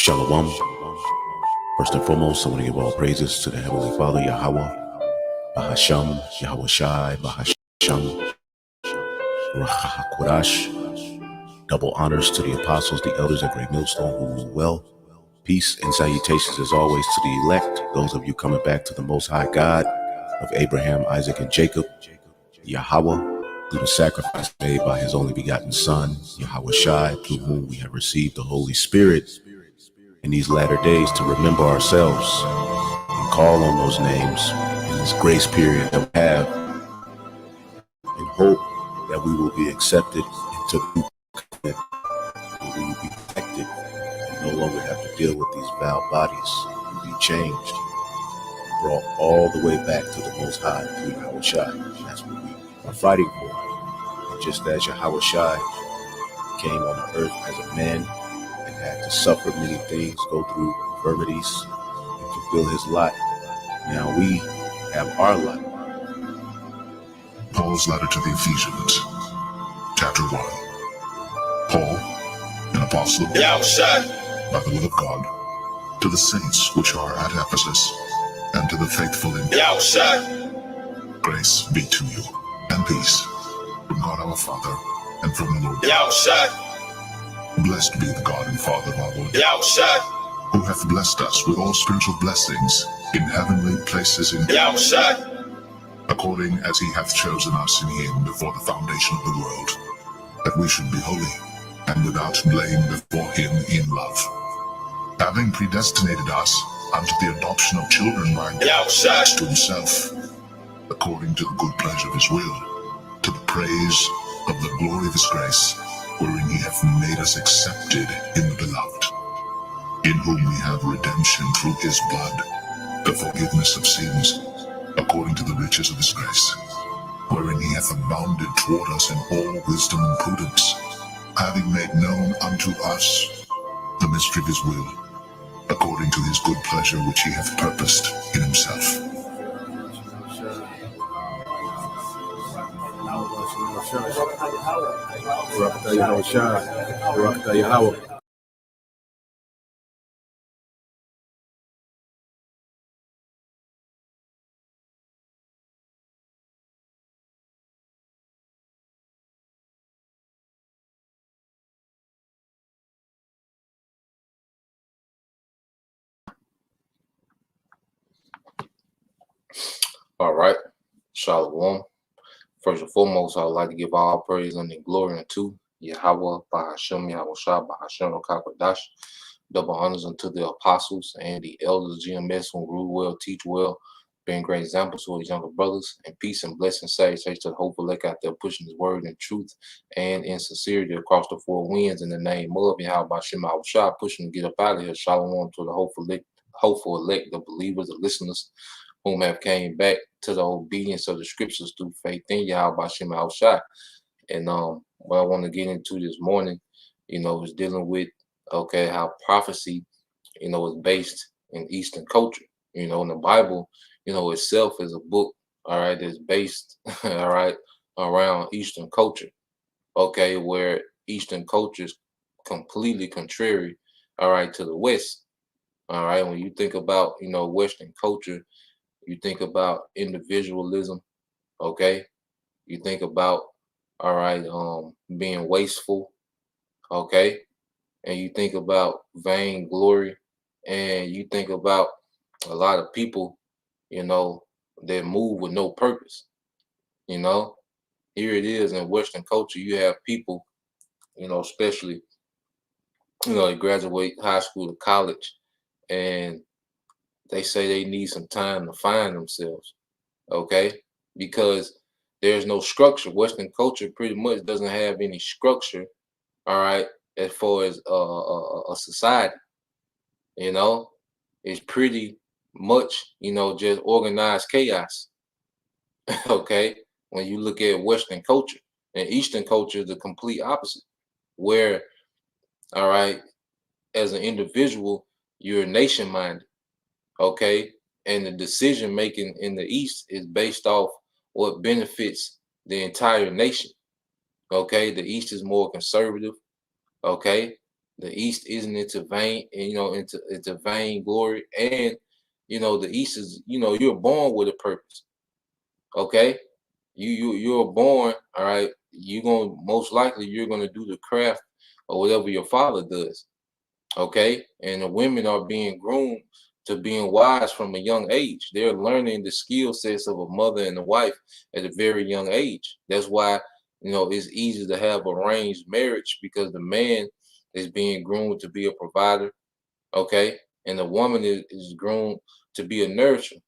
Shalom. First and foremost, I want to give all praises to the Heavenly Father, Yahweh, Bahasham, Yahweh Shai, Bahasham, Rachakodash. Double honors to the apostles, the elders at Great Millstone who rule well. Peace and salutations as always to the elect, those of you coming back to the Most High God of Abraham, Isaac, and Jacob, Yahweh, through the sacrifice made by his only begotten Son, Yahweh Shai, through whom we have received the Holy Spirit in these latter days to remember ourselves and call on those names in this grace period that we have in hope that we will be accepted into the new covenant, where we will be protected and no longer have to deal with these foul bodies and be changed, brought all the way back to the Most High through Yahweh Shai. That's what we are fighting for. And just as Yahweh Shai came on the earth as a man and had to suffer many things, go through infirmities, and fulfill his lot, now we have our lot. Paul's letter to the Ephesians, chapter 1. Paul, an apostle of God, by the will of God, to the saints which are at Ephesus, and to the faithful in grace be to you, and peace from God our Father, and from the Lord. Blessed be the God and Father of our Lord, who hath blessed us with all spiritual blessings in heavenly places in Christ, according as he hath chosen us in him before the foundation of the world, that we should be holy and without blame before him in love, having predestinated us unto the adoption of children by God to himself, according to the good pleasure of his will, to the praise of the glory of his grace, wherein he hath made us accepted in the beloved, in whom we have redemption through his blood, the forgiveness of sins, according to the riches of his grace, wherein he hath abounded toward us in all wisdom and prudence, having made known unto us the mystery of his will, according to his good pleasure which he hath purposed in himself. All right, Shalom. First and foremost, I would like to give all praise and glory unto Yahweh, Bahashem, Yahweh Shah, Bahashem, Kakwadash. Double honors unto the apostles and the elders, GMS, who rule well, teach well, being great examples to his younger brothers, and peace and blessing salutations to the hopeful elect out there pushing his word in truth and in sincerity across the four winds in the name of Yahweh, Bahashem, Yahweh Shah, pushing to get up out of here. Shalom to the hopeful elect, the believers, the listeners, whom have came back to the obedience of the scriptures through faith in Yahweh Bashem Al Shai. And what I want to get into this morning, is dealing with how prophecy, is based in Eastern culture. In the Bible, itself is a book, all right, that's based all right around Eastern culture. Where Eastern culture is completely contrary, all right, to the West. All right, when you think about Western culture, you think about individualism, okay? You think about, all right, being wasteful, okay? And you think about vainglory, and you think about a lot of people, that move with no purpose, Here it is in Western culture, you have people, especially, they graduate high school to college, and they say they need some time to find themselves, okay? Because there's no structure. Western culture pretty much doesn't have any structure, all right, as far as a society, It's pretty much, just organized chaos, okay? When you look at Western culture, and Eastern culture is the complete opposite, where, all right, as an individual, you're nation-minded, okay? And the decision making in the East is based off what benefits the entire nation. Okay, the East is more conservative. Okay, The East isn't into vain, and into vain glory. And the East is, you're born with a purpose. Okay, you're born, all right. You're gonna do the craft or whatever your father does. Okay, and the women are being groomed to being wise from a young age. They're learning the skill sets of a mother and a wife at a very young age. That's why it's easy to have arranged marriage, because the man is being groomed to be a provider. Okay, and the woman is groomed to be a nurturer.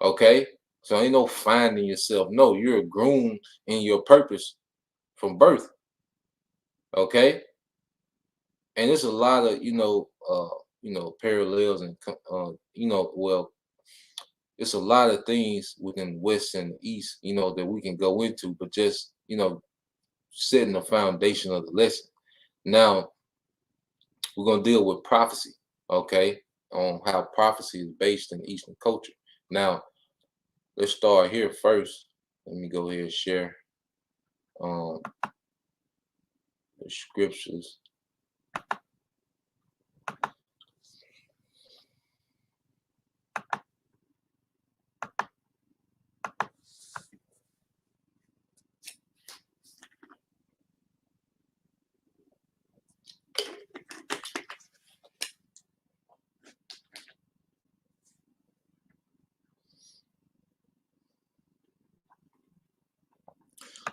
Okay, so ain't no finding yourself. No, you're groomed in your purpose from birth. Okay, and there's a lot of parallels, and well, it's a lot of things within West and East, that we can go into, but just setting the foundation of the lesson. Now we're gonna deal with prophecy, okay, on how prophecy is based in Eastern culture. Now let's start here first. Let me go ahead and share um the scriptures.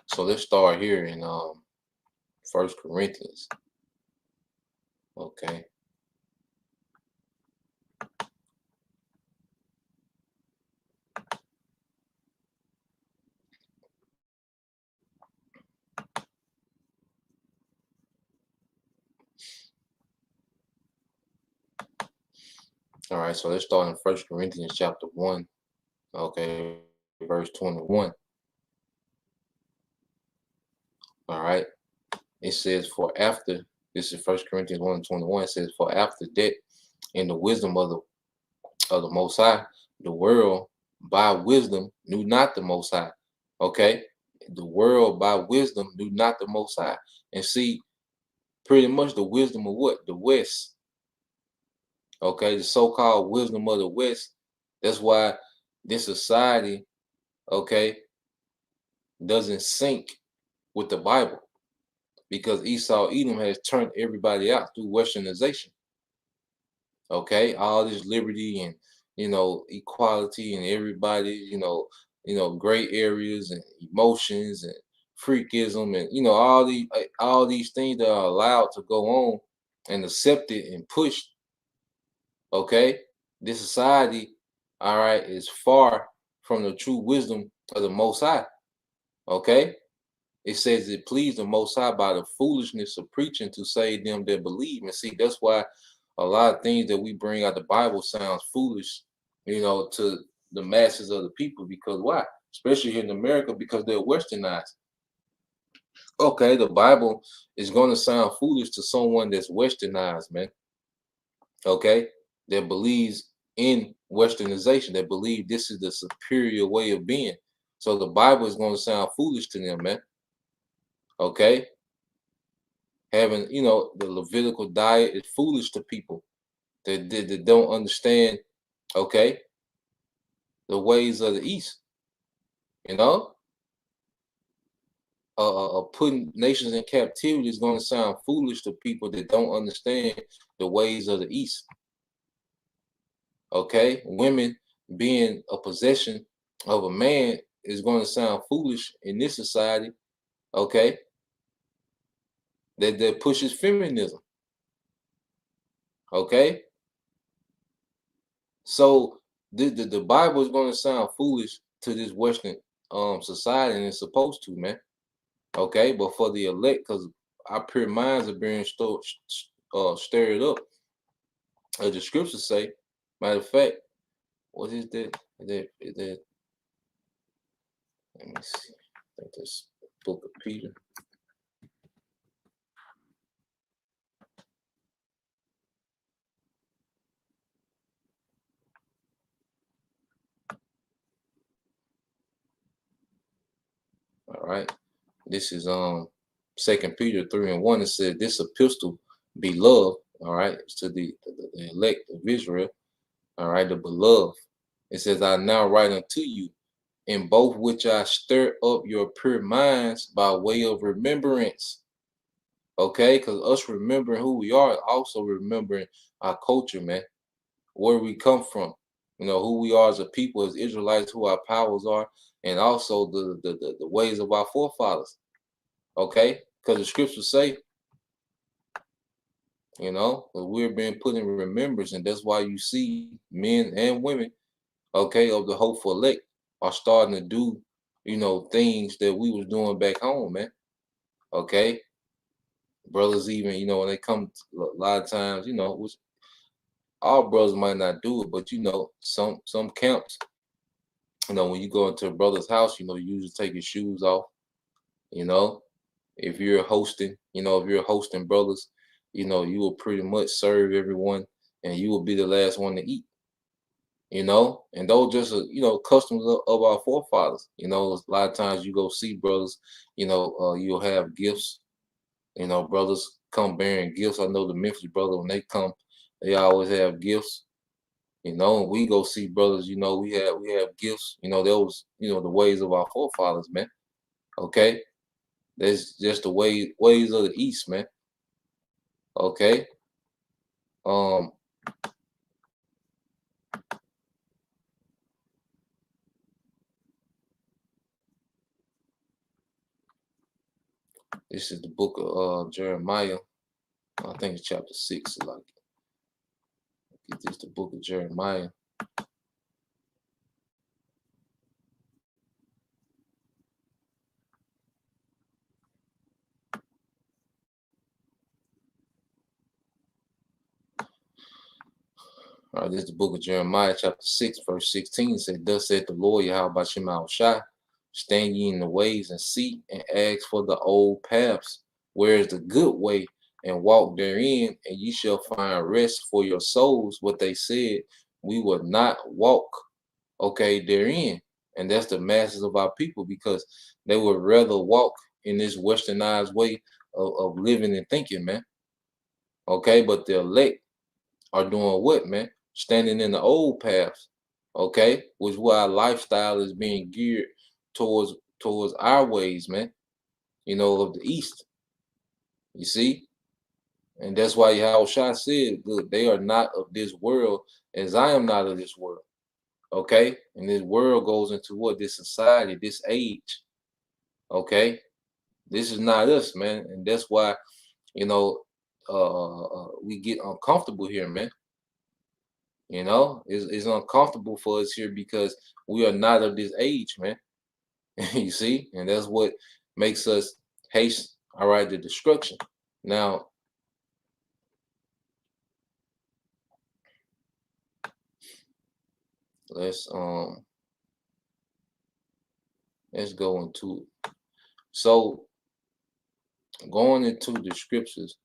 So let's start here in First Corinthians. Okay. All right, so let's start in First Corinthians chapter 1, okay, verse 21. All right. It says, for after, this is First Corinthians 1 and 21, it says, for after that, in the wisdom of the Most High, the world by wisdom knew not the Most High. Okay? The world by wisdom knew not the Most High. And see, pretty much the wisdom of what? The West. Okay? The so-called wisdom of the West. That's why this society, okay, doesn't sync with the Bible, because Esau Edom has turned everybody out through westernization. Okay, all this liberty and equality and everybody, gray areas and emotions and freakism, and all these things that are allowed to go on and accepted and pushed. Okay, this society, all right, is far from the true wisdom of the Most High. Okay, it says it pleased the Most High by the foolishness of preaching to save them that believe. And see, that's why a lot of things that we bring out the Bible sounds foolish, to the masses of the people. Because why? Especially here in America, because they're westernized. Okay, the Bible is going to sound foolish to someone that's westernized, man. Okay, that believes in westernization, that believe this is the superior way of being. So the Bible is going to sound foolish to them, man. Okay, having the Levitical diet is foolish to people that don't understand, okay, the ways of the East. Putting nations in captivity is going to sound foolish to people that don't understand the ways of the East. Okay, women being a possession of a man is going to sound foolish in this society. Okay, that pushes feminism. Okay, so the Bible is going to sound foolish to this Western society, and it's supposed to, man. Okay, but for the elect, because our pure minds are being stirred up, as the scriptures say. Matter of fact, what is that? Is that? Let me see. I think that's Book of Peter. All right. This is 2 Peter 3 and 1. It said, this epistle beloved, all right, to the elect of Israel, all right, the beloved. It says, I now write unto you, in both which I stir up your pure minds by way of remembrance. Okay, because us remembering who we are, also remembering our culture, man, where we come from, who we are as a people, as Israelites, who our powers are, and also the ways of our forefathers. Okay, because the scriptures say, that we're being put in remembrance, and that's why you see men and women, okay, of the hopeful elect are starting to do, things that we was doing back home, man. Okay, brothers, even when they come, a lot of times, which all brothers might not do it, but some camps, when you go into a brother's house, you usually take your shoes off. You know, if you're hosting, if you're hosting brothers, you will pretty much serve everyone, and you will be the last one to eat. And those just customs of our forefathers. A lot of times you go see brothers, you'll have gifts. Brothers come bearing gifts. I know the Memphis brother, when they come, they always have gifts. And we go see brothers, we have gifts. Those, the ways of our forefathers, man. Okay, that's just the ways of the East, man. Okay. Um, this is the book of Jeremiah. I think it's chapter 6. Like, get this, the book of Jeremiah. All right, this is the book of Jeremiah, chapter 6, verse 16. It said, Thus said the Lord, Yahweh Bashim Shai, stand ye in the ways and see, and ask for the old paths, where is the good way, and walk therein, and ye shall find rest for your souls. What they said, we will not walk, okay, therein. And that's the masses of our people, because they would rather walk in this westernized way of living and thinking, man. Okay, but the elect are doing what, man? Standing in the old paths, okay, which where our lifestyle is being geared towards our ways, man. Of the East. You see, and that's why Yahushua said, "Look, they are not of this world, as I am not of this world." Okay, and this world goes into what? This society, this age. Okay, this is not us, man, and that's why we get uncomfortable here, man. It's uncomfortable for us here because we are not of this age, man. You see, and that's what makes us haste, all right, the destruction. Now, let's go into it. So, going into the scriptures,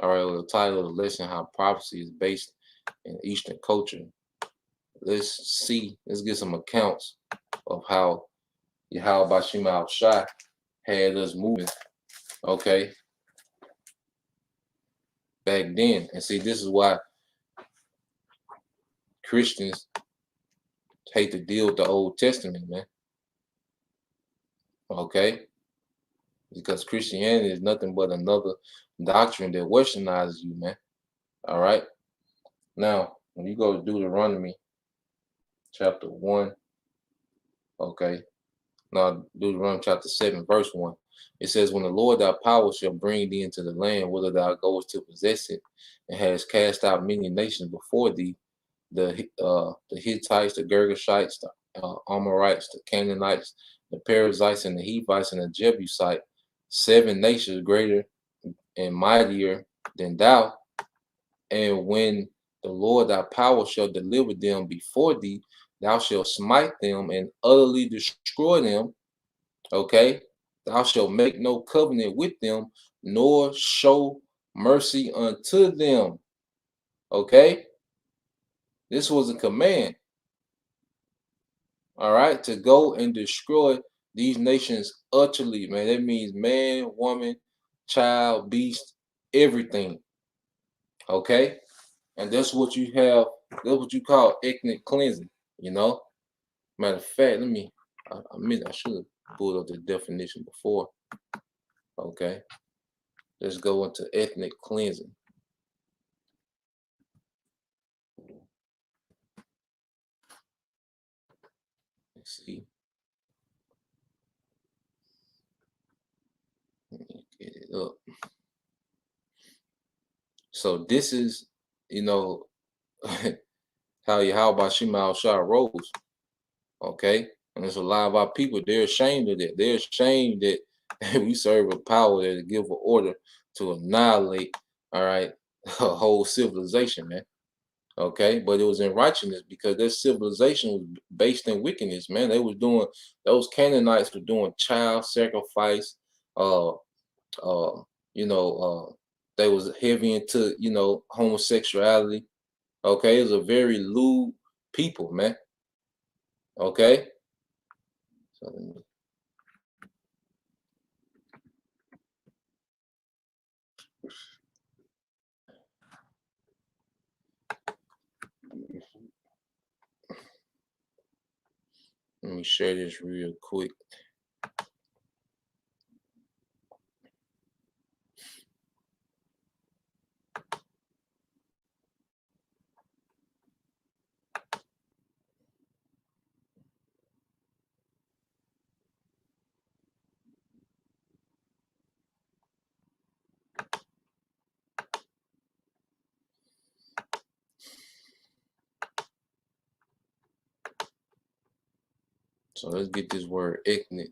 all right, well, the title of the lesson, how prophecy is based in Eastern culture. Let's get some accounts of how Yahweh Bashim Al Shai had us moving, okay, back then. And see, this is why Christians hate to deal with the Old Testament, man. Okay? Because Christianity is nothing but another doctrine that westernizes you, man. All right? Now, when you go to Deuteronomy chapter 1, okay? Now, Deuteronomy chapter 7, verse 1. It says, When the Lord thy power shall bring thee into the land, whither thou goest to possess it, and hast cast out many nations before thee, the Hittites, the Girgashites, the Amorites, the Canaanites, the Perizzites, and the Hivites, and the Jebusites, 7 nations greater and mightier than thou. And when the Lord thy power shall deliver them before thee, thou shalt smite them and utterly destroy them. Okay? Thou shalt make no covenant with them, nor show mercy unto them. Okay? This was a command. All right, to go and destroy these nations utterly, man. That means man, woman, child, beast, everything. Okay, and that's what you have. That's what you call ethnic cleansing. Matter of fact, let me. I should have pulled up the definition before. Okay, let's go into ethnic cleansing. Let's see. Let me get it up. So this is, how Yahweh Shema Shah rose. Okay, and there's a lot of our people. They're ashamed of that. They're ashamed that we serve a power that give an order to annihilate. All right, a whole civilization, man. Okay, but it was in righteousness because their civilization was based in wickedness, man. They was doing, those Canaanites were doing child sacrifice. Uh, they was heavy into, homosexuality. Okay, it was a very lewd people, man. Okay, so let me share this real quick. So let's get this word ethnic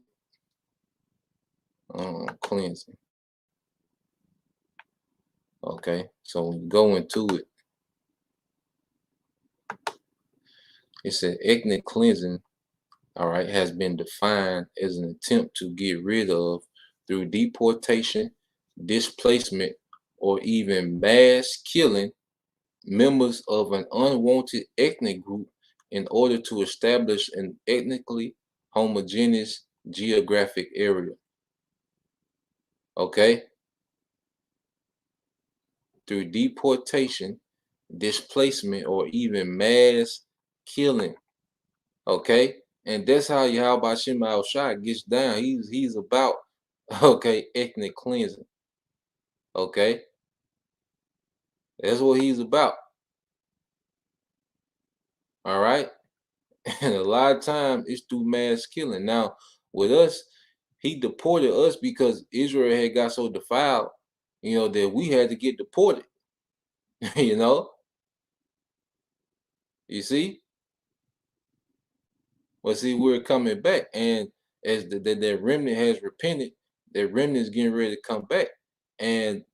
cleansing. Okay, so when you go into it, it said ethnic cleansing, all right, has been defined as an attempt to get rid of, through deportation, displacement, or even mass killing, members of an unwanted ethnic group in order to establish an ethnically homogeneous geographic area. Okay? Through deportation, displacement, or even mass killing. Okay? And that's how Yahweh Shema Shai gets down. He's about, okay, ethnic cleansing. Okay? That's what he's about. All right? And a lot of times it's through mass killing. Now, with us, he deported us because Israel had got so defiled, that we had to get deported. You see? Well, see, we're coming back. And as that remnant has repented, that remnant is getting ready to come back. And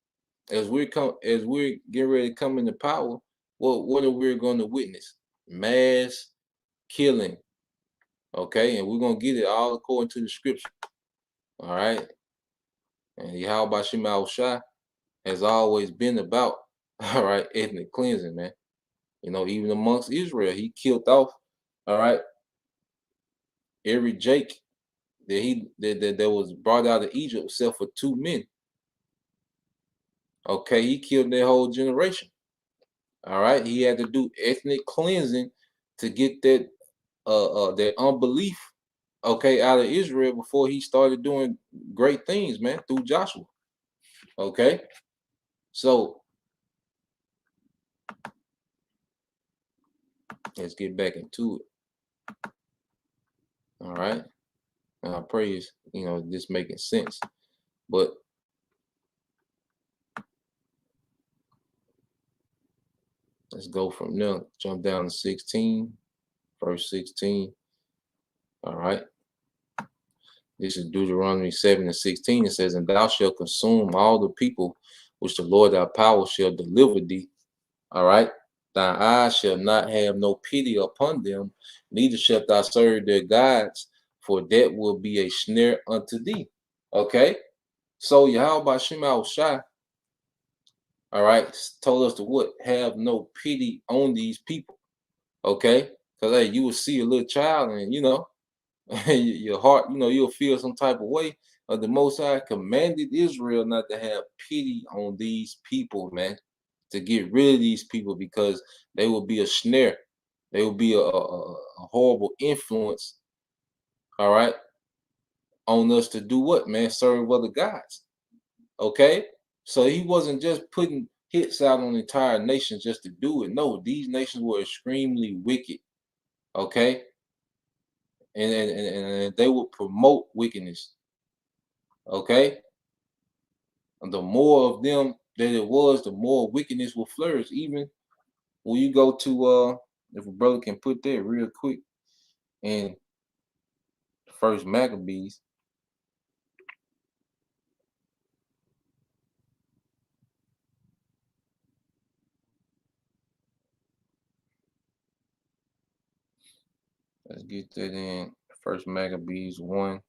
as we're getting ready to come into power, what are we going to witness? Mass killing. Okay, and we're gonna get it all according to the scripture. All right. And Yahweh Shema Shai has always been about, all right, ethnic cleansing, man. Even amongst Israel, he killed off, all right, every Jake that was brought out of Egypt except for 2 men. Okay, he killed their whole generation. All right, he had to do ethnic cleansing to get that unbelief, okay, out of Israel before he started doing great things, man, through Joshua. Okay, so let's get back into it. All right, and I pray this making sense, but let's go from there. Jump down to 16, verse 16. All right. This is Deuteronomy 7:16. It says, "And thou shalt consume all the people which the Lord thy power shall deliver thee." All right. "Thine eyes shall not have no pity upon them, neither shalt thou serve their gods, for that will be a snare unto thee." Okay. So Yahweh Shema Shai, all right, told us to what? Have no pity on these people. Okay. Because you will see a little child and your heart, you'll feel some type of way. of the Most High commanded Israel not to have pity on these people, man, to get rid of these people because they will be a snare. They will be a horrible influence, all right, on us to do what, man? Serve other gods, okay? So he wasn't just putting hits out on entire nations just to do it. No, these nations were extremely wicked, okay? And they would promote wickedness, okay? And the more of them that it was, the more wickedness will flourish. Even when you go to if a brother can put that real quick in First Maccabees. Let's get that in First Maccabees 1.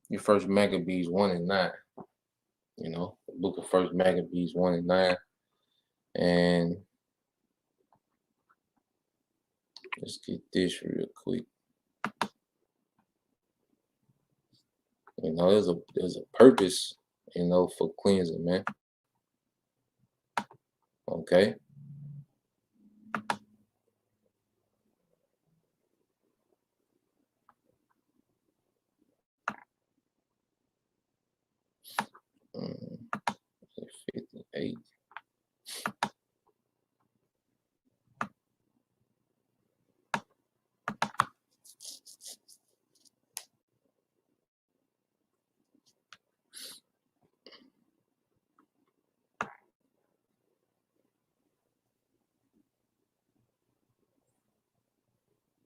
Your First Maccabees 1 and 9. You know, the book of First Maccabees 1 and 9. And let's get this real quick. You know, there's a purpose, you know, for cleansing, man. Okay. Mm, 58.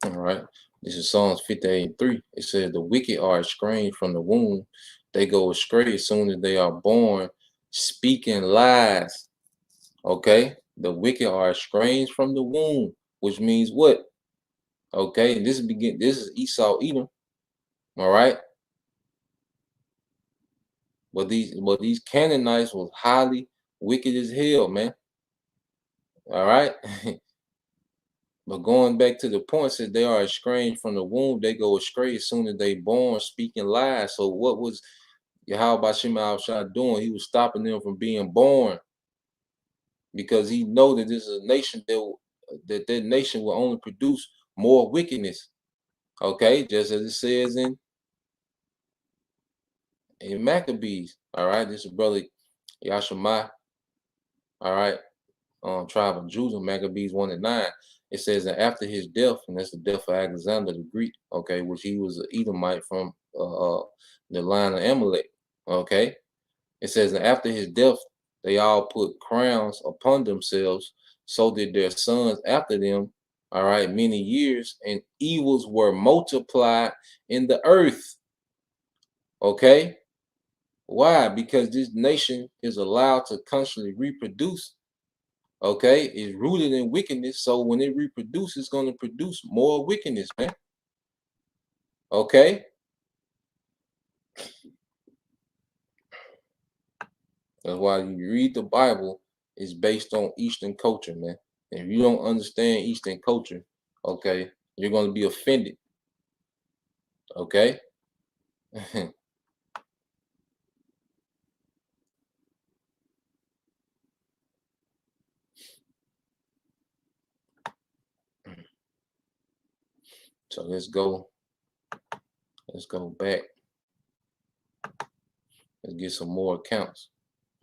All right. This is Psalms 58 and 3. It says, the wicked are estranged from the womb. They go astray as soon as they are born, speaking lies. Okay. The wicked are estranged from the womb, which means what? Okay. This is Esau Edom. All right. But these Canaanites was highly wicked as hell, man. All right. But going back to the point, said they are estranged from the womb, they go astray as soon as they born, speaking lies. So what was Yahweh Shema Shah doing? He was stopping them from being born because he know that this is a nation that nation will only produce more wickedness. Okay, just as it says in Maccabees. All right, this is brother Yashima. All right, tribe of Judah, Maccabees 1 and 9. It says that after his death, and that's the death of Alexander the Greek, okay, which he was an Edomite from the line of Amalek, okay. It says that after his death, they all put crowns upon themselves, so did their sons after them, all right, many years, and evils were multiplied in the earth, okay. Why? Because this nation is allowed to constantly reproduce, okay, is rooted in wickedness. So when it reproduces, it's going to produce more wickedness, man. Okay. That's why you read the Bible, it's based on Eastern culture, man. And if you don't understand Eastern culture, okay, you're going to be offended. Okay. So let's go back. Let's get some more accounts.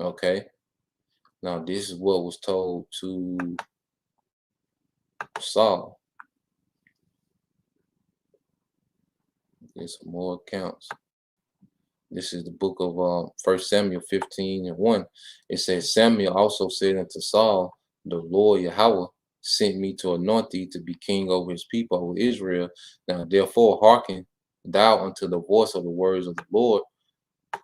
Okay. Now this is what was told to Saul. Get some more accounts. This is the book of 1 Samuel 15 and 1. It says, Samuel also said unto Saul, the Lord Yahweh sent me to anoint thee to be king over his people, over Israel. Now therefore hearken thou unto the voice of the words of the Lord.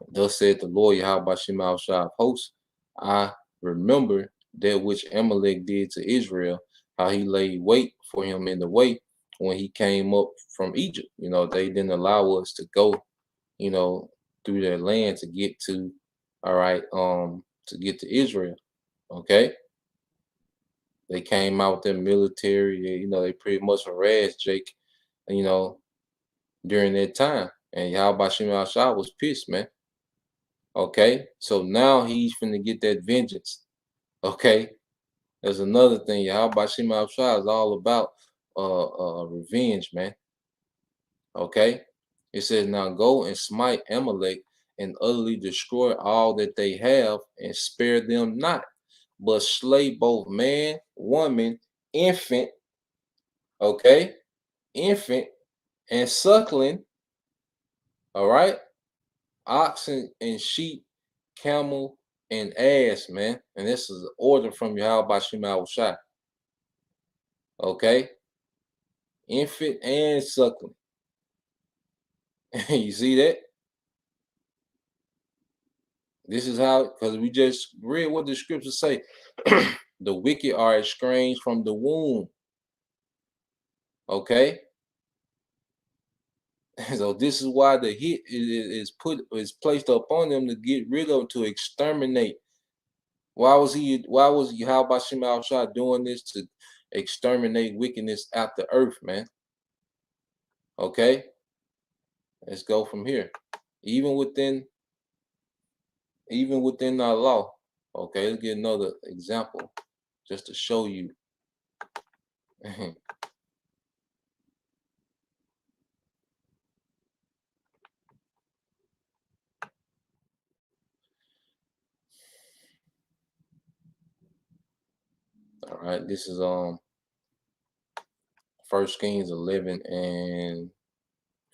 Thus said the Lord Yahweh Shema Shah of hosts, I remember that which Amalek did to Israel, how he laid wait for him in the way when he came up from Egypt. You know, they didn't allow us to go, you know, through their land to get to, all right, to get to Israel. Okay. They came out with their military, you know, they pretty much harassed Jake, you know, during that time. And Yahweh Shem Shah was pissed, man. Okay, so now he's finna get that vengeance. Okay, there's another thing. Yahweh Shem Shah is all about revenge, man. Okay, it says, now go and smite Amalek and utterly destroy all that they have, and spare them not, but slay both man, woman, infant, okay, infant and suckling, all right, oxen and sheep, camel and ass, man. And this is an order from Yahweh Shema Shai. Okay, infant and suckling. You see that? This is how, because we just read what the scriptures say. The wicked are estranged from the womb. Okay. So this is why the hit is placed upon them, to get rid of, to exterminate. Why was Yahweh Shema Shah doing this? To exterminate wickedness out the earth, man. Okay. Let's go from here. Even within our law. Okay, let's get another example just to show you. All right, this is 1 Kings 11 and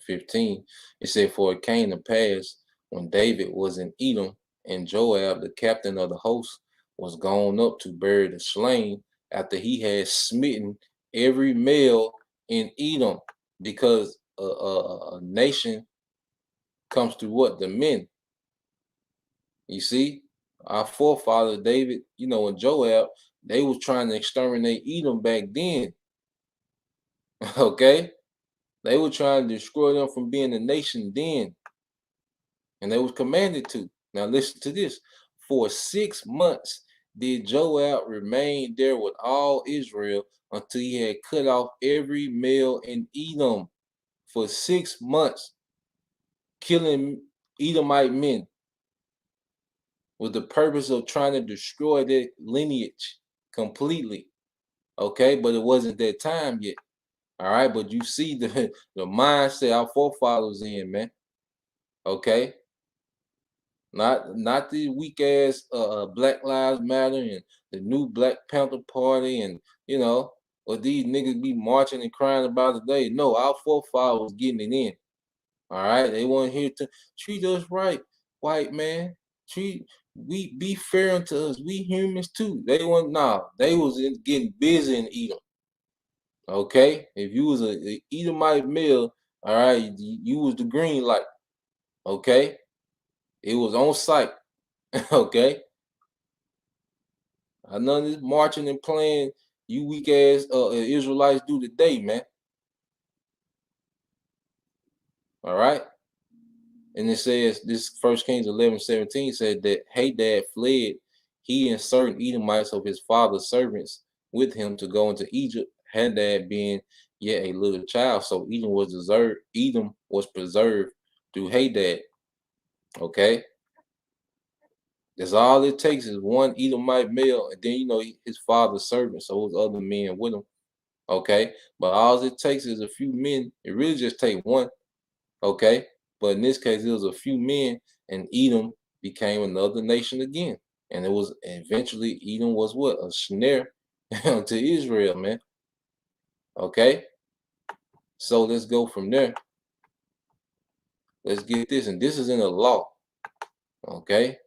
15. It said, for it came to pass, when David was in Edom, and Joab, the captain of the host, was gone up to bury the slain, after he had smitten every male in Edom, because a nation comes through what? The men. You see, our forefather David, and Joab, they was trying to exterminate Edom back then. Okay, they were trying to destroy them from being a nation then, and they was commanded to. Now listen to this. For 6 months did Joab remain there with all Israel, until he had cut off every male in Edom. For 6 months, killing Edomite men, with the purpose of trying to destroy their lineage completely. Okay, but it wasn't that time yet. All right, but you see the mindset our forefathers in, man. Okay, not the weak ass Black Lives Matter and the new Black Panther Party, and what these niggas be marching and crying about today. No, our forefathers was getting it in. All right, they weren't here to treat us right, white man. We be fair unto us. We humans too. They weren't. Nah, they was getting busy in Edom. Okay, if you was a Edomite male, all right, you was the green light. Okay, it was on site. Okay, none of this marching and playing you weak ass Israelites do today, man. All right. And it says, this 1 Kings 11:17 said that Hadad fled, he and certain Edomites of his father's servants with him, to go into Egypt, Hadad being yet a little child. So Edom was preserved through Hadad. Okay. That's all it takes, is one Edomite male, and then his father's servant, so it was other men with him. Okay. But all it takes is a few men. It really just takes one. Okay. But in this case, it was a few men, and Edom became another nation again. And it was eventually, Edom was what? A snare to Israel, man. Okay. So let's go from there. Let's get this. And this is in the law. Okay.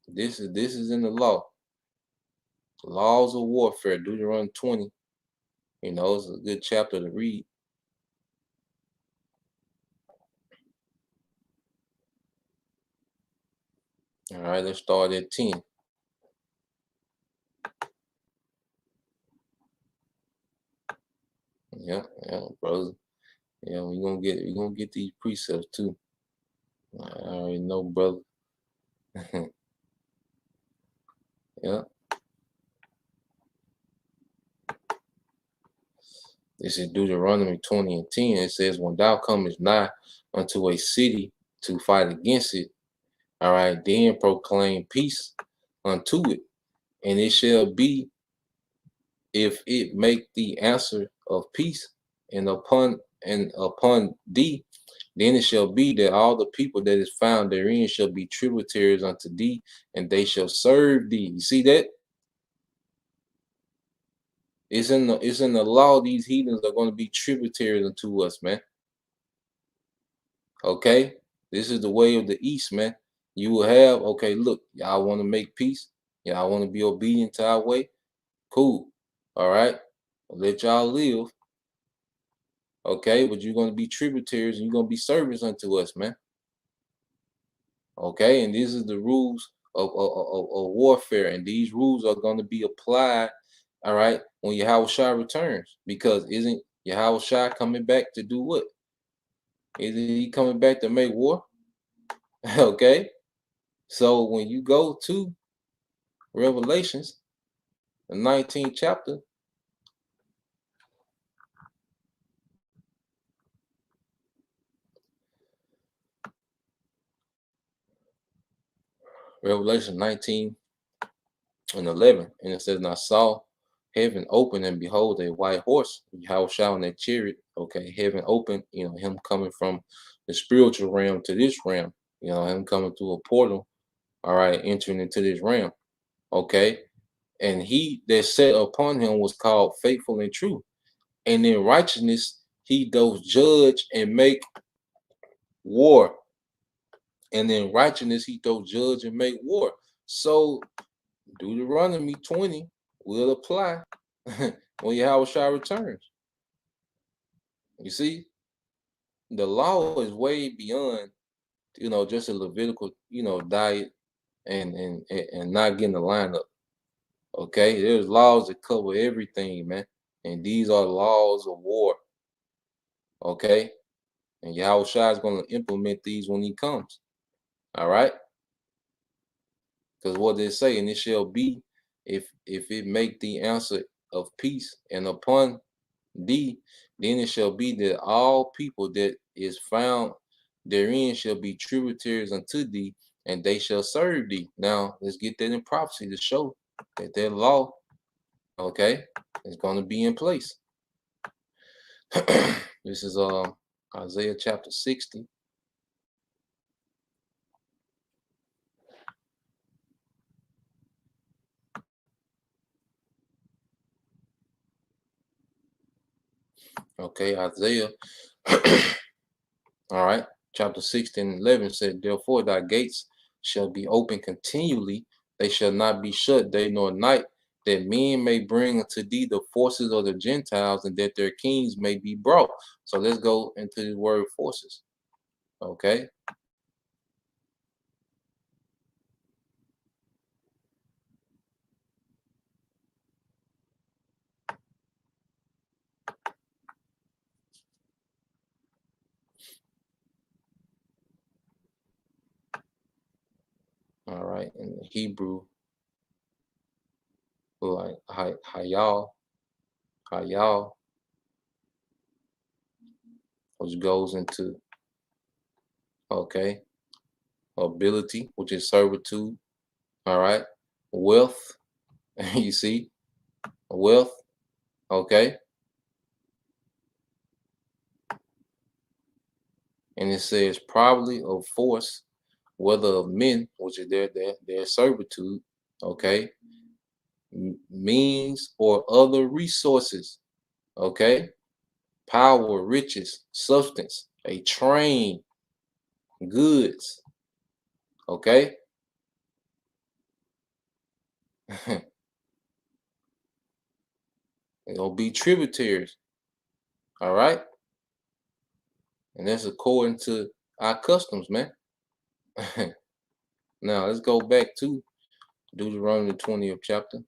This is in the law. Laws of warfare, Deuteronomy 20. It's a good chapter to read. All right, let's start at 10. Yeah, brother. Yeah, we're gonna get these precepts too. I already know, brother. Yeah. This is Deuteronomy 20 and 10. It says, when thou comest nigh unto a city to fight against it, all right, then proclaim peace unto it. And it shall be, if it make the answer of peace and upon thee, then it shall be that all the people that is found therein shall be tributaries unto thee, and they shall serve thee. You see that? It's in the law. These heathens are going to be tributaries unto us, man. Okay, this is the way of the East, man. You will have, okay, look, y'all want to make peace, y'all want to be obedient to our way, cool, all right, I'll let y'all live, okay, but you're going to be tributaries and you're going to be servants unto us, man. Okay, and this is the rules of warfare, and these rules are going to be applied, all right, when Yahushua returns, because isn't Yahushua coming back to do what? Isn't he coming back to make war? Okay, so when you go to Revelations, the 19th chapter, Revelation 19 and 11, and it says, and I saw heaven open, and behold, a white horse, Yahushua on that chariot. Okay, heaven open, him coming from the spiritual realm to this realm, him coming through a portal, all right, entering into this realm. Okay, and he that sat upon him was called faithful and true, and in righteousness he doth judge and make war, and in righteousness he doth judge and make war. So Deuteronomy 20 will apply when Yahushua returns. You see, the law is way beyond, just a Levitical, diet and not getting the lineup. Okay, there's laws that cover everything, man, and these are laws of war. Okay, and Yahushua is going to implement these when he comes. All right, because what they say, and it shall be, if it make the answer of peace and upon thee, then it shall be that all people that is found therein shall be tributaries unto thee, and they shall serve thee. Now let's get that in prophecy to show that that law, okay, is going to be in place. This is Isaiah chapter 60. Okay, Isaiah. All right, chapter 60 and 11 said, therefore thy gates shall be open continually, they shall not be shut day nor night, that men may bring unto thee the forces of the Gentiles, and that their kings may be brought. So let's go into the word forces. Okay. All right. In Hebrew, like hayal, which goes into, okay, ability, which is servitude. All right. Wealth, you see, wealth. Okay. And it says probably of force, whether of men, which is their servitude, okay, means or other resources, okay, power, riches, substance, a train, goods, okay. It'll be tributaries, all right, and that's according to our customs, man. Now let's go back to Deuteronomy 20th chapter.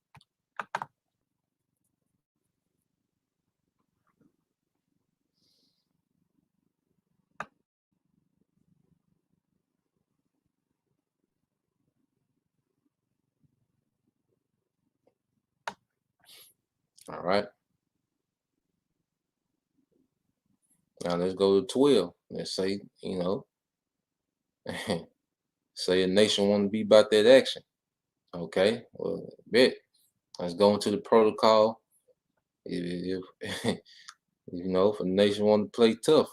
All right. Now let's go to 12. Let's say, say a nation want to be about that action. Okay, well, bet. Let's go into the protocol. If if a nation want to play tough.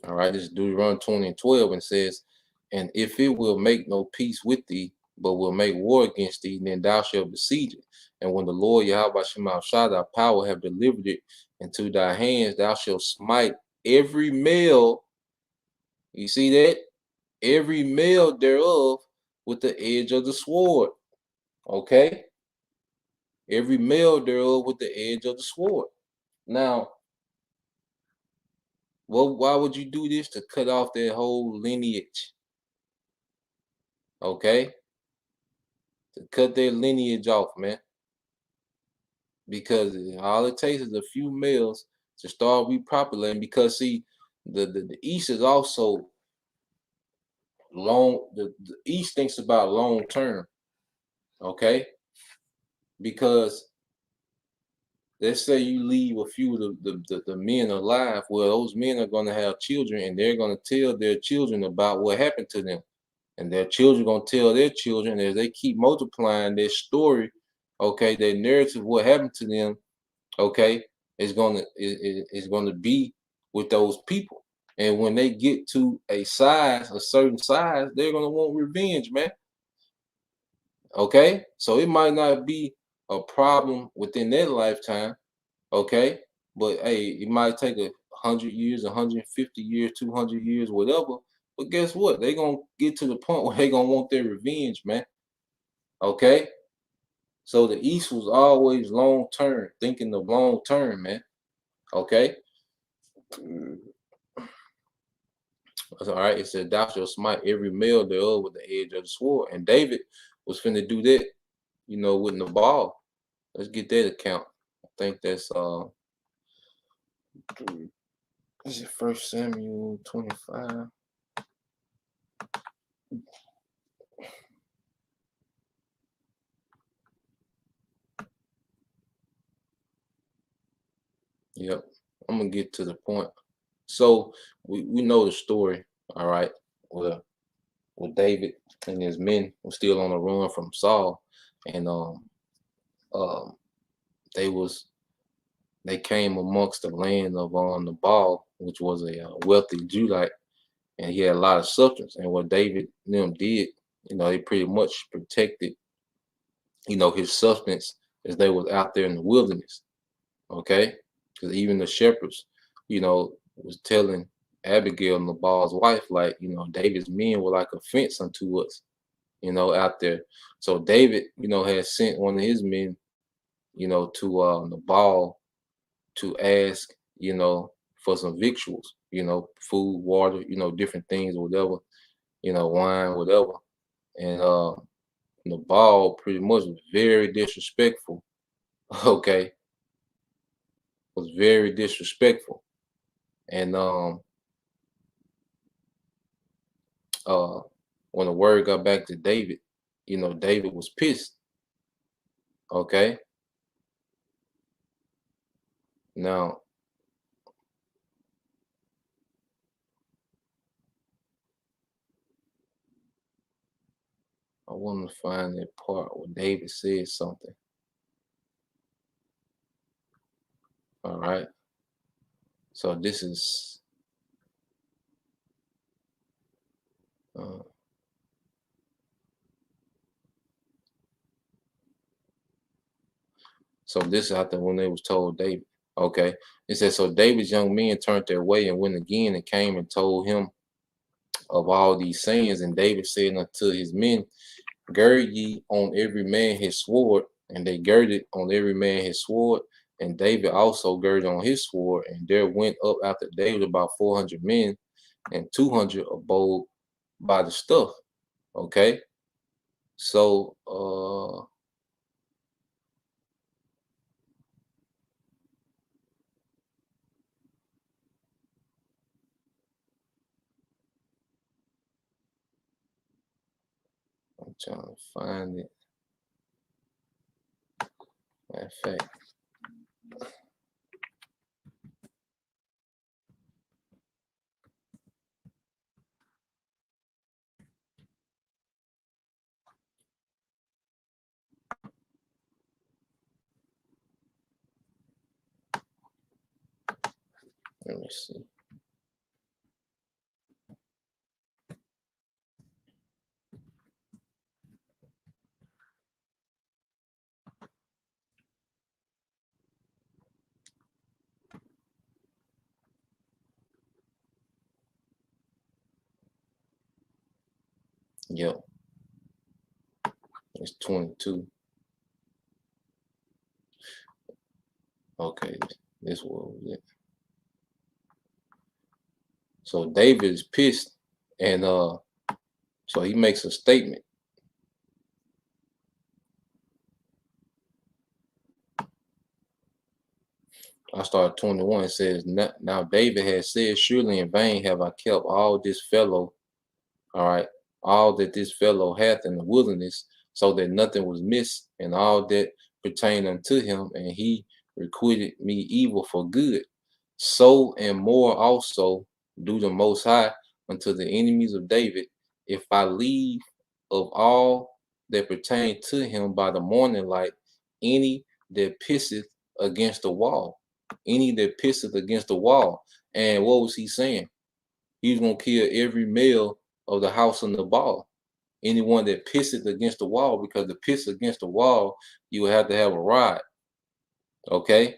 All right, this is Deuteronomy 20 and 12, and says, and if it will make no peace with thee, but will make war against thee, then thou shalt besiege it. And when the Lord Yahweh Shema Shah, thy power, have delivered it into thy hands, thou shalt smite every male. You see that? Every male thereof with the edge of the sword. Okay? Every male thereof with the edge of the sword. Now, well, why would you do this? To cut off that whole lineage. Okay? To cut their lineage off, man. Because all it takes is a few males to start repopulating. Because see, the East is also long. The East thinks about long term. Okay? Because let's say you leave a few of the men alive. Well, those men are going to have children, and they're going to tell their children about what happened to them. And their children going to tell their children, as they keep multiplying their story, okay, their narrative, what happened to them, okay, is going to be with those people. And when they get to a certain size, they're going to want revenge, man. Okay, so it might not be a problem within their lifetime, okay, but hey, it might take 100 years, 150 years, 200 years, whatever. But guess what? They're gonna get to the point where they're gonna want their revenge, man. Okay? So the East was always long term, thinking of long term, man. Okay? That's all right. It said, thou shalt smite every male thereof with the edge of the sword. And David was finna do that, with Nabal. Let's get that account. I think that's is it 1 Samuel 25? Yep. I'm gonna get to the point. So we know the story, all right, with David and his men were still on the run from Saul, and um they came amongst the land of Nabal, which was a wealthy Judite, and he had a lot of substance. And what David and them did, they pretty much protected, his substance as they was out there in the wilderness. Okay, because even the shepherds, was telling Abigail, Nabal's wife, like, David's men were like a fence unto us, out there. So David, had sent one of his men, to Nabal to ask, for some victuals, food, water, different things, whatever, wine, whatever. And Nabal pretty much was very disrespectful. Okay, was very disrespectful. And when the word got back to David, David was pissed. Okay. Now, I want to find that part where David said something. All right. So this is so this is after when they was told David. Okay. It says, so David's young men turned their way and went again and came and told him of all these sayings. And David said unto his men, gird ye on every man his sword. And they girded on every man his sword. And David also girded on his sword. And there went up after David about 400 men, and 200 abode by the stuff. Okay. So I'm trying to find it. Matter of fact. Let me see. Yep. It's 22. Okay, this was it. So David is pissed, and so he makes a statement. I start 21. It says, now David had said, surely in vain have I kept all this fellow, all right, all that this fellow hath in the wilderness, so that nothing was missed, and all that pertained unto him, and he requited me evil for good. So and more also do the Most High unto the enemies of David, if I leave of all that pertain to him by the morning light any that pisseth against the wall. Any that pisseth against the wall. And what was he saying? He was going to kill every male of the house of Nabal. Anyone that pisseth against the wall, because to piss against the wall, you would have to have a rod. Okay?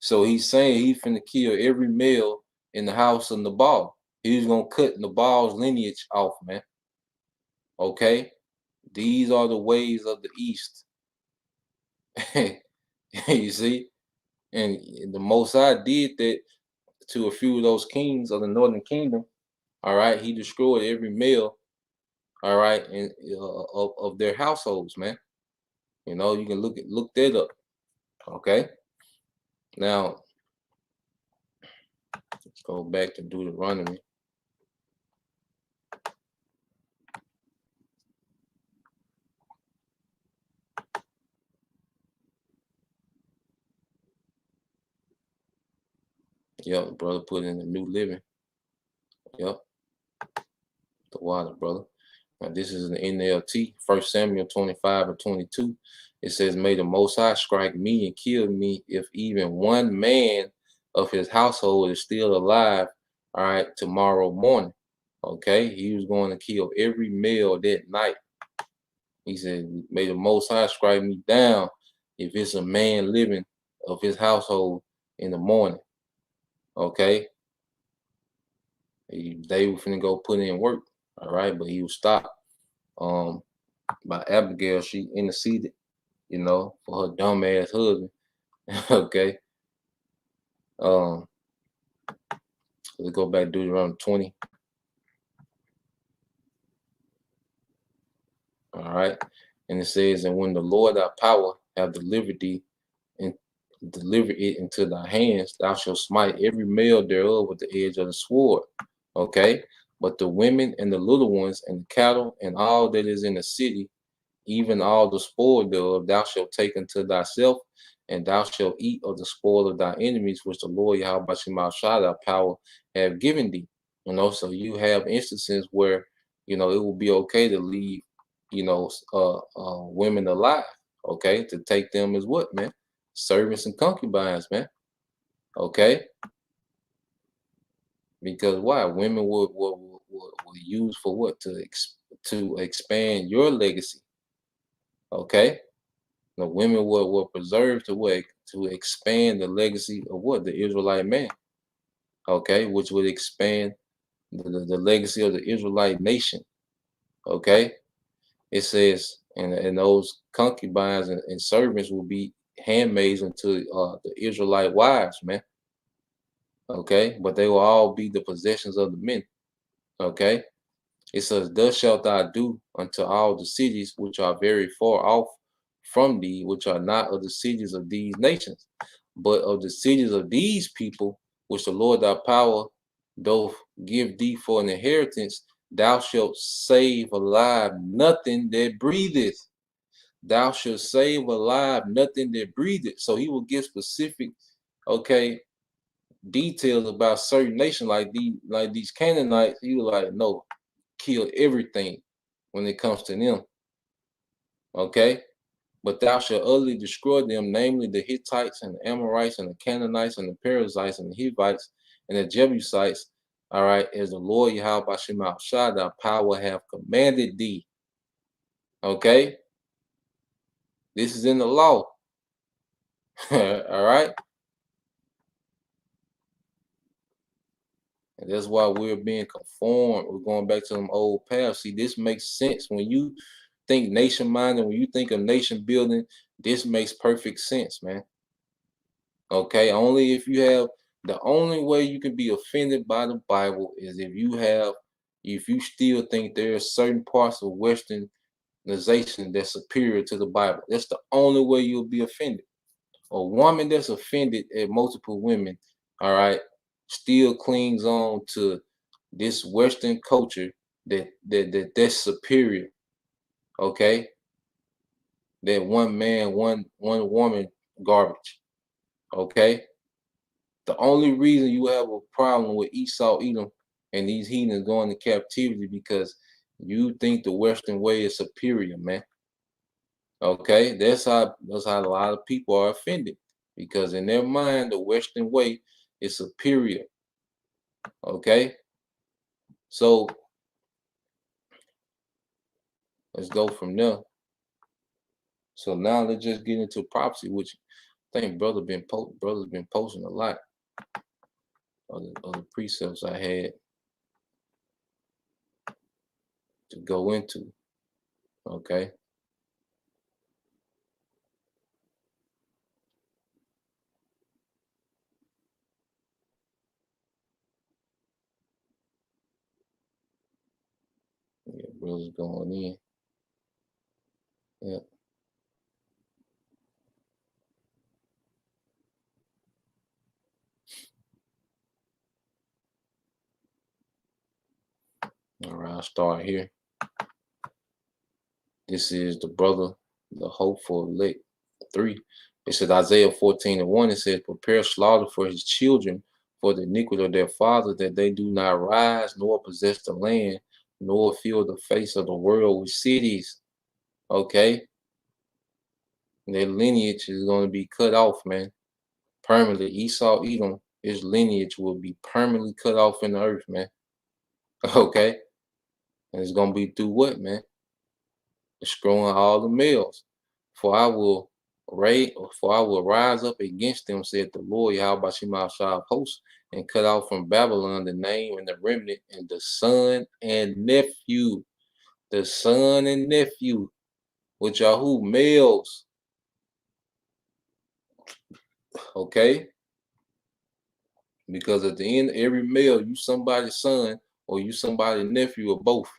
So he's saying he's finna kill every male in the house of Nabal. He's going to cut Nabal's lineage off, man. Okay? These are the ways of the East. You see? And the Most High did that to a few of those kings of the northern kingdom. All right, he destroyed every male. All right, and of their households, man. You know, you can look that up. Okay. Now let's go back to Deuteronomy. Yep, brother put in the New Living. Yep. The water, brother. Now this is an NLT, 1 Samuel 25 and 22. It says, may the Most High strike me and kill me if even one man of his household is still alive, all right, tomorrow morning. Okay, he was going to kill every male that night. He said, may the Most High strike me down if it's a man living of his household in the morning. Okay, they were finna go put in work. All right, but he was stopped by Abigail. She interceded, you know, for her dumb ass husband. Okay. Let's go back to Deuteronomy 20. All right. And it says, and when the Lord thy power have delivered thee and deliver it into thy hands, thou shalt smite every male thereof with the edge of the sword. Okay. But the women and the little ones and the cattle and all that is in the city, even all the spoil thereof, thou shalt take unto thyself, and thou shalt eat of the spoil of thy enemies, which the Lord Yahweh Shema Shah, thy power, have given thee. You know, so you have instances where, you know, it will be okay to leave, you know, women alive, okay, to take them as what, man? Servants and concubines, man. Okay. Because why? Women would use for what? To expand your legacy. Okay. The women were preserved to expand the legacy of what? The Israelite man. Okay, which would expand the legacy of the Israelite nation. Okay. It says, and those concubines and servants will be handmaids unto the Israelite wives, man. Okay, but they will all be the possessions of the men. Okay. It says, thus shalt thou do unto all the cities which are very far off from thee, which are not of the cities of these nations, but of the cities of these people, which the Lord thy power doth give thee for an inheritance. Thou shalt save alive nothing that breatheth. Thou shalt save alive nothing that breatheth. So he will give specific, okay, details about certain nations like these Canaanites. He was like, no, kill everything when it comes to them. Okay. But thou shalt utterly destroy them, namely the Hittites and the Amorites and the Canaanites and the Perizzites and the Hivites and the Jebusites. All right, as the Lord Yahweh Bashim Shah, thy power have commanded thee. Okay, this is in the law. All right, and that's why we're being conformed. We're going back to them old paths. See, this makes sense when you think nation minded. When you think of nation building, this makes perfect sense, man. Okay, only if you have, the only way you can be offended by the Bible is if you still think there are certain parts of Westernization that's superior to the Bible. That's the only way you'll be offended. A woman that's offended at multiple women, all right, still clings on to this Western culture that's superior. Okay, that one man, one woman garbage. Okay. The only reason you have a problem with Esau, Edom, and these heathens going to captivity because you think the Western way is superior, man. Okay, that's how a lot of people are offended because in their mind the Western way is superior. Okay, so let's go from there. So now let's just get into prophecy, which I think brother's been posting a lot of the precepts I had to go into. Okay. Yeah, brother's going in. Yeah. All right, I'll start here. This is the brother, the hopeful elect 3. It says Isaiah 14:1. It says, prepare slaughter for his children for the iniquity of their fathers, that they do not rise nor possess the land, nor fill the face of the world with cities. Okay. Their lineage is going to be cut off, man. Permanently. Esau, Edom, his lineage will be permanently cut off in the earth, man. Okay. And it's going to be through what, man? Destroying all the males. For I will rise up against them, said the Lord Yahweh Shema Shah of hosts, and cut off from Babylon the name and the remnant and the son and nephew. The son and nephew, which are who? Males. Okay? Because at the end, every male, you somebody's son or you somebody's nephew or both.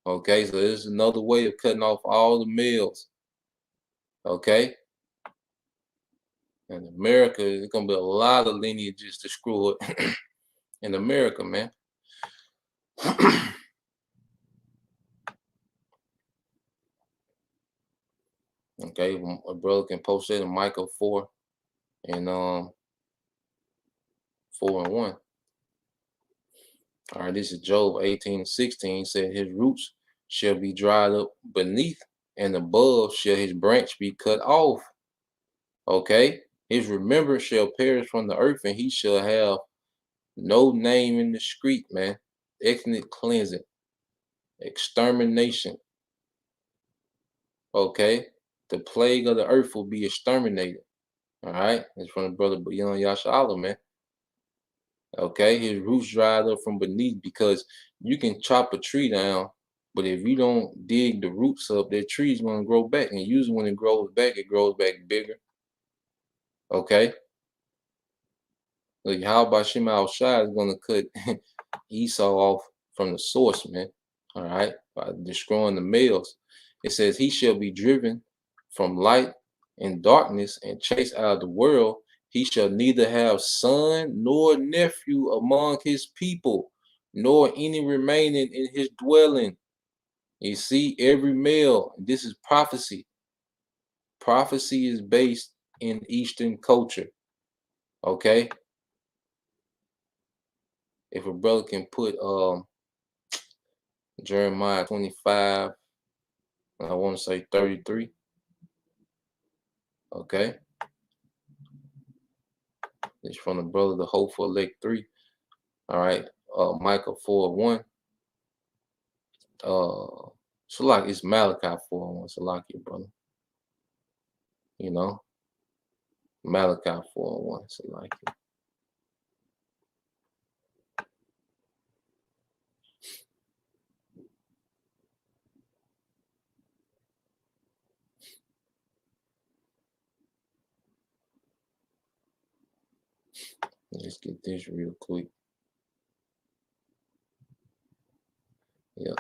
Okay, so there's another way of cutting off all the males. Okay? In America, there's gonna be a lot of lineages destroyed in America, man. Okay, a brother can post it in Micah 4 and 4:1. All right, this is Job 18:16. Said his roots shall be dried up beneath, and above shall his branch be cut off. Okay, his remembrance shall perish from the earth, and he shall have no name in the street, man. Ethnic cleansing, extermination. Okay, the plague of the earth will be exterminated. All right, it's from the brother Young Yashala, man. Okay, his roots dried up from beneath because you can chop a tree down, but if you don't dig the roots up, that tree's gonna grow back, and usually when it grows back bigger. Okay, like how about Shema Shai is gonna cut Esau off from the source, man. All right, by destroying the males. It says he shall be driven from light and darkness and chased out of the world. He shall neither have son nor nephew among his people. nor any remaining in his dwelling. You see, every male, this is prophecy. Prophecy is based in Eastern culture. Okay. If a brother can put Jeremiah 25, I want to say 33. Okay. It's from the brother, the Hopeful Elect 3. All right. Micah 4:1. Salaki, it's Malachi 4:1. Salaki, brother. You know, Malachi 4:1. Salaki. Let's get this real quick. Yeah.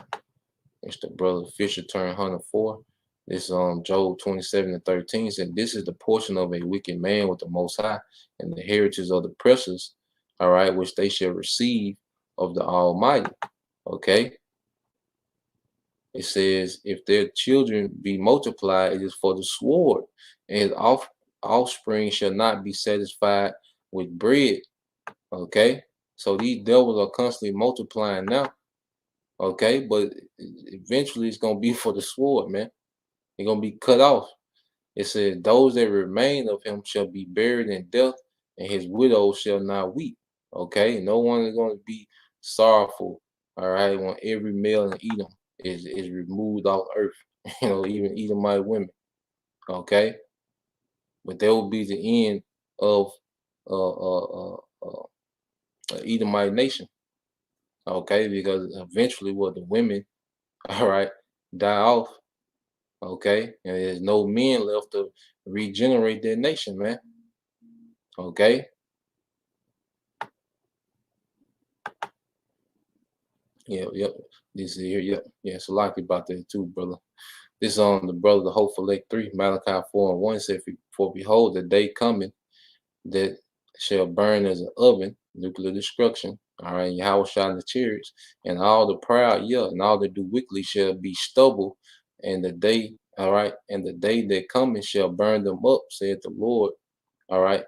It's the brother Fisher turned 104. This Job 27:13 said, "This is the portion of a wicked man with the Most High, and the heritage of the precious, all right, which they shall receive of the Almighty." Okay. It says, "If their children be multiplied, it is for the sword, and his offspring shall not be satisfied with bread." Okay. So these devils are constantly multiplying now. Okay, but eventually it's gonna be for the sword, man. They're gonna be cut off. It says, "Those that remain of him shall be buried in death, and his widow shall not weep." Okay, no one is going to be sorrowful. All right, when every male in Edom is removed off earth, even Edomite women. Okay, but that will be the end of Edomite nation. Okay, because eventually, what the women, all right, die off. Okay, and there's no men left to regenerate their nation, man. Okay. Yep. This is here, yep. Yeah, so like about that too, brother. This on the brother, the Hopeful Lake 3, Malachi 4:1 said, "For behold, the day coming that shall burn as an oven, nuclear destruction. All right, Yahweh shot in the chariots, and all the proud, yeah, and all that do wickedly shall be stubble, and the day, all right, and the day that coming shall burn them up, saith the Lord." All right,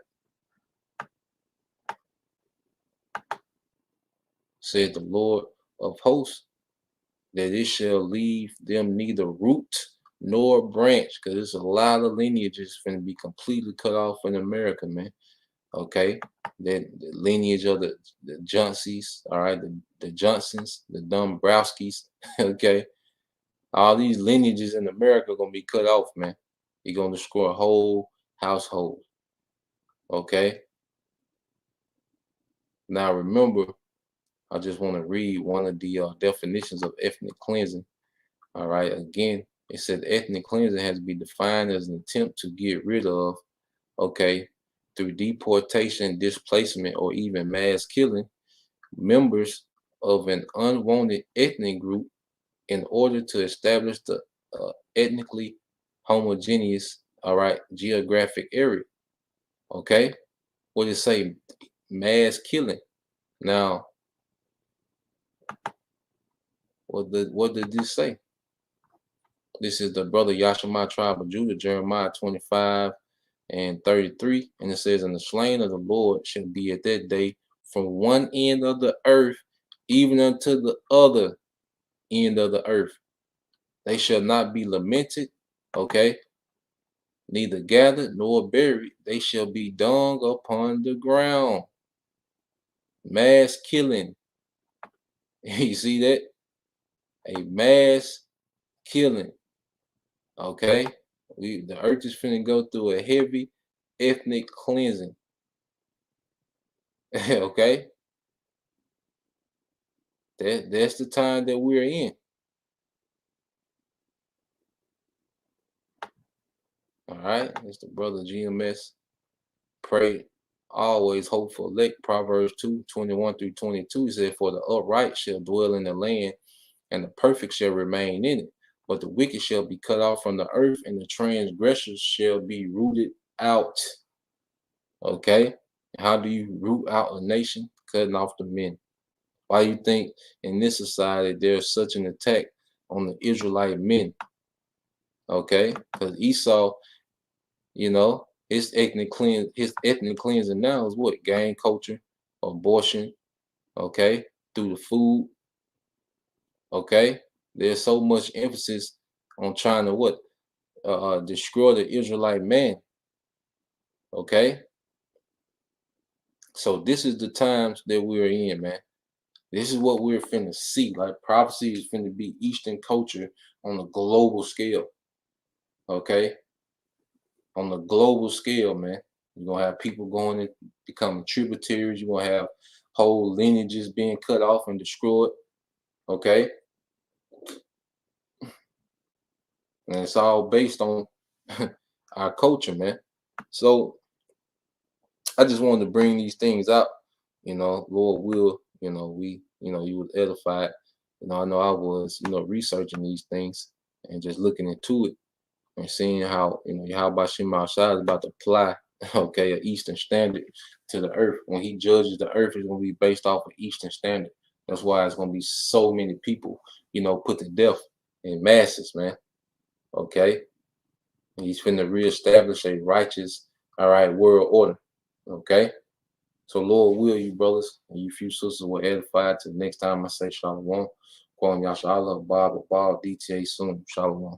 said the Lord of hosts, "that it shall leave them neither root nor branch," because there's a lot of lineages going to be completely cut off in America, man. Okay, the lineage of the Johnsons, all right, the Johnsons, the Dombrowskis, okay, all these lineages in America are gonna be cut off, man. You're gonna destroy a whole household. Okay. Now remember, I just want to read one of the definitions of ethnic cleansing. All right, again, it said ethnic cleansing has been defined as an attempt to get rid of, okay, through deportation, displacement, or even mass killing, members of an unwanted ethnic group in order to establish the ethnically homogeneous, all right, geographic area. Okay, what did it say? Mass killing. Now, what did this say? This is the brother Yashima tribe of Judah, Jeremiah 25:33. And it says, "And the slain of the Lord shall be at that day from one end of the earth, even unto the other end of the earth. They shall not be lamented," okay, "neither gathered nor buried. They shall be dung upon the ground." Mass killing. You see that? A mass killing. Okay, the earth is finna go through a heavy ethnic cleansing. Okay, that's the time that we're in. All right, it's the brother GMS. Pray always hope for elect. Proverbs 2:21-22 said, "For the upright shall dwell in the land, and the perfect shall remain in it. But the wicked shall be cut off from the earth, and the transgressors shall be rooted out." Okay, how do you root out a nation? Cutting off the men. Why you think in this society there's such an attack on the Israelite men? Okay, because Esau, you know, his ethnic cleansing now is what? Gang culture, abortion, okay, through the food, okay. There's so much emphasis on trying to what? Destroy the Israelite man, okay. So this is the times that we're in, man. This is what we're finna see. Like prophecy is finna be Eastern culture on a global scale, okay. On the global scale, man. You're gonna have people going and becoming tributaries. You're gonna have whole lineages being cut off and destroyed. Okay. And it's all based on our culture, man. So I just wanted to bring these things out. You know, Lord will, you know, you was edified. You know, I know I was, researching these things and just looking into it and seeing how, how Bashim Al-Shah is about to apply, okay, an Eastern standard to the earth. When he judges the earth, it's going to be based off of Eastern standard. That's why it's going to be so many people, put to death in masses, man. Okay. And he's finna reestablish a righteous, all right, world order. Okay. So Lord will you brothers and you few sisters were edified to the next time I say Shalom. Kwam Yasha Allah, Bob, DTA soon. Shalom.